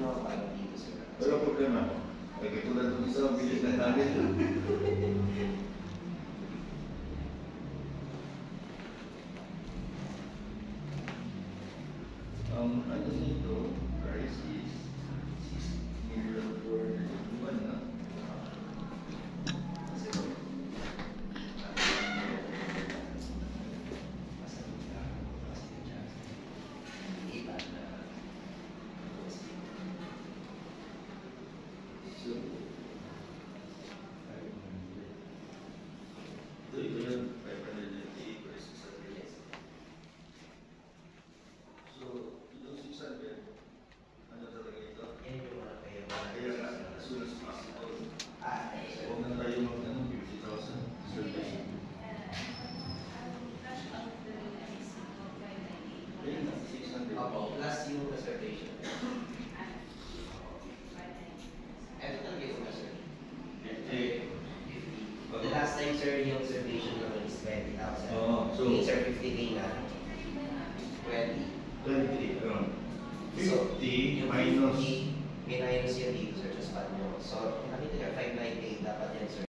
nakapalo dito, sir. Wala problema. Ay, katulad ng isa, bilis na natin. Ano nito, price is 6 million for one, na? Ito yun, 580 per 600. So, yung 600, ano talaga ito? Yan yung mga kayo. Kaya nga, as soon as possible. Sir. Huwag na tayo mag 50,000 service. Ayun na, 600. Opo, plus yung reservation. Ito talaga yung sir. 50. The last time, sir, yung reservation naman is 20,000. Oo, so Yung sir, 50K na. 20. 20. 50 So, yung minus 50, may minus yan dito, sir, sa spot nyo. So, nakita niya, 598 dapat yan, sir.